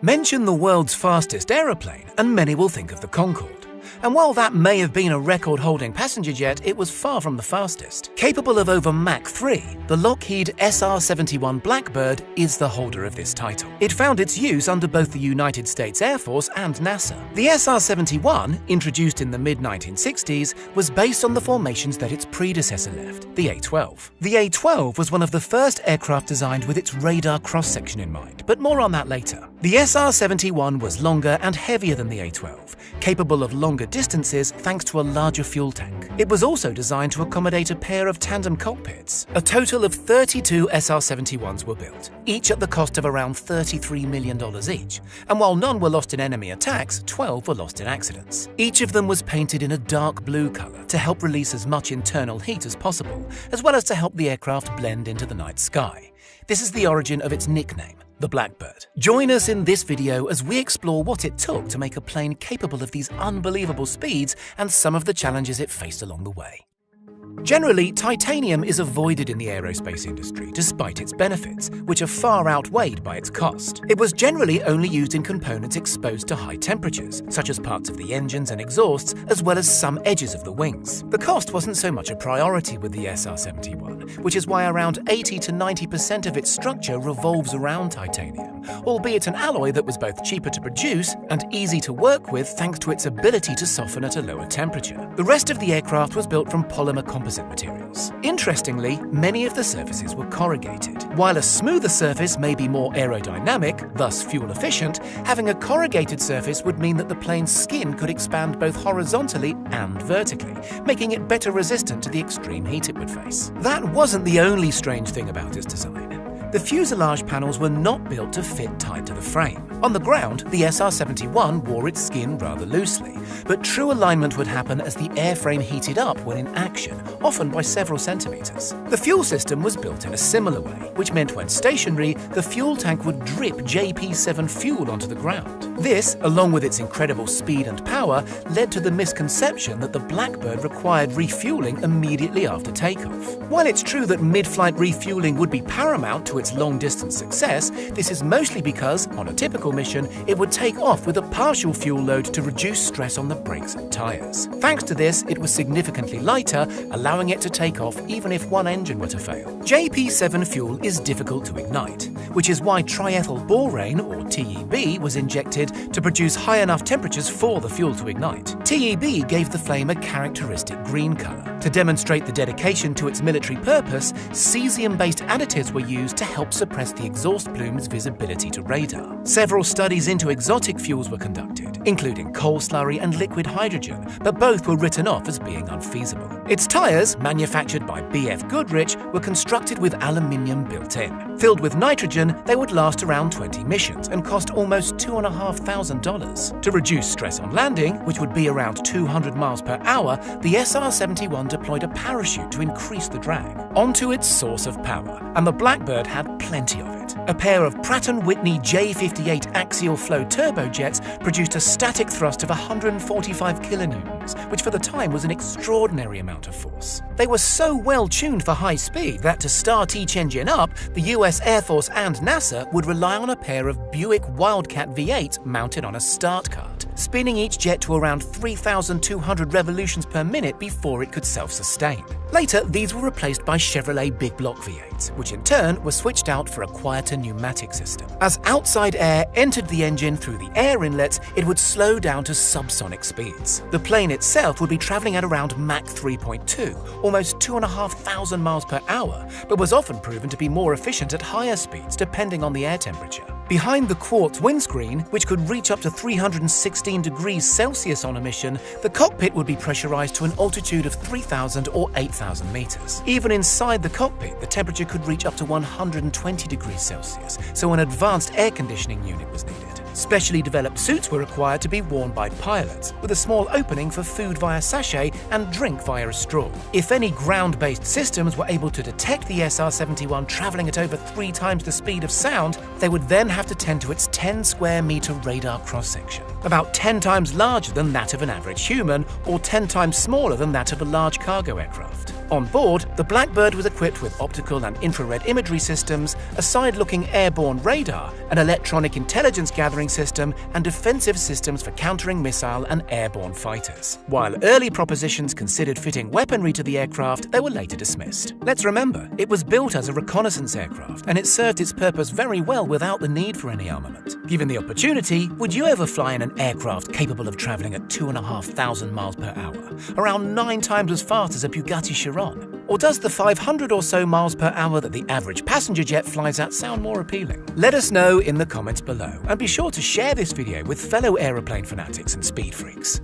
Mention the world's fastest aeroplane and many will think of the Concorde. And while that may have been a record-holding passenger jet, it was far from the fastest. Capable of over Mach 3, the Lockheed SR-71 Blackbird is the holder of this title. It found its use under both the United States Air Force and NASA. The SR-71, introduced in the mid-1960s, was based on the formations that its predecessor left, the A-12. The A-12 was one of the first aircraft designed with its radar cross-section in mind, but more on that later. The SR-71 was longer and heavier than the A-12, capable of longer distances thanks to a larger fuel tank. It was also designed to accommodate a pair of tandem cockpits. A total of 32 SR-71s were built, each at the cost of around $33 million each, and while none were lost in enemy attacks, 12 were lost in accidents. Each of them was painted in a dark blue color to help release as much internal heat as possible, as well as to help the aircraft blend into the night sky. This is the origin of its nickname, the Blackbird. Join us in this video as we explore what it took to make a plane capable of these unbelievable speeds and some of the challenges it faced along the way. Generally, titanium is avoided in the aerospace industry despite its benefits, which are far outweighed by its cost. It was generally only used in components exposed to high temperatures, such as parts of the engines and exhausts, as well as some edges of the wings. The cost wasn't so much a priority with the SR-71, which is why around 80 to 90% of its structure revolves around titanium, albeit an alloy that was both cheaper to produce and easy to work with thanks to its ability to soften at a lower temperature. The rest of the aircraft was built from polymer composite materials. Interestingly, many of the surfaces were corrugated. While a smoother surface may be more aerodynamic, thus fuel efficient, having a corrugated surface would mean that the plane's skin could expand both horizontally and vertically, making it better resistant to the extreme heat it would face. That wasn't the only strange thing about its design. The fuselage panels were not built to fit tight to the frame. On the ground, the SR-71 wore its skin rather loosely, but true alignment would happen as the airframe heated up when in action, often by several centimeters. The fuel system was built in a similar way, which meant when stationary, the fuel tank would drip JP7 fuel onto the ground. This, along with its incredible speed and power, led to the misconception that the Blackbird required refueling immediately after takeoff. While it's true that mid-flight refueling would be paramount to its long-distance success, this is mostly because, on a typical mission, it would take off with a partial fuel load to reduce stress on the brakes and tires. Thanks to this, it was significantly lighter, allowing it to take off even if one engine were to fail. JP7 fuel is difficult to ignite, which is why triethyl borane, or TEB, was injected to produce high enough temperatures for the fuel to ignite. TEB gave the flame a characteristic green color. To demonstrate the dedication to its military purpose, cesium-based additives were used to help suppress the exhaust plume's visibility to radar. Several studies into exotic fuels were conducted, including coal slurry and liquid hydrogen, but both were written off as being unfeasible. Its tires, manufactured by BF Goodrich, were constructed with aluminium built in. Filled with nitrogen, they would last around 20 missions and cost almost $2,500. To reduce stress on landing, which would be around 200 miles per hour, the SR-71 deployed a parachute to increase the drag onto its source of power, and the Blackbird had plenty of it. A pair of Pratt & Whitney J58 axial flow turbojets produced a static thrust of 145 kilonewtons, which for the time was an extraordinary amount of force. They were so well tuned for high speed that to start each engine up, the US Air Force and NASA would rely on a pair of Buick Wildcat V8s mounted on a start cart, spinning each jet to around 3,200 revolutions per minute before it could self-sustain. Later, these were replaced by Chevrolet Big Block V8s, which in turn were switched out for a quieter pneumatic system. As outside air entered the engine through the air inlets, it would slow down to subsonic speeds. The plane itself would be traveling at around Mach 3.2, almost 2,500 miles per hour, but was often proven to be more efficient at higher speeds depending on the air temperature. Behind the quartz windscreen, which could reach up to 316 degrees Celsius on a mission, the cockpit would be pressurized to an altitude of 3,000 or 8,000 meters. Even inside the cockpit, the temperature could reach up to 120 degrees Celsius, so an advanced air conditioning unit was needed. Specially developed suits were required to be worn by pilots, with a small opening for food via sachet and drink via a straw. If any ground-based systems were able to detect the SR-71 traveling at over 3 times the speed of sound, they would then have to tend to its 10 square meter radar cross-section, about 10 times larger than that of an average human, or 10 times smaller than that of a large cargo aircraft. On board, the Blackbird was equipped with optical and infrared imagery systems, a side-looking airborne radar, an electronic intelligence gathering system, and defensive systems for countering missile and airborne fighters. While early propositions considered fitting weaponry to the aircraft, they were later dismissed. Let's remember, it was built as a reconnaissance aircraft, and it served its purpose very well without the need for any armament. Given the opportunity, would you ever fly in an aircraft capable of travelling at 2,500 miles per hour, around 9 times as fast as a Bugatti Chiron? Or does the 500 or so miles per hour that the average passenger jet flies at sound more appealing? Let us know in the comments below, and be sure to share this video with fellow aeroplane fanatics and speed freaks.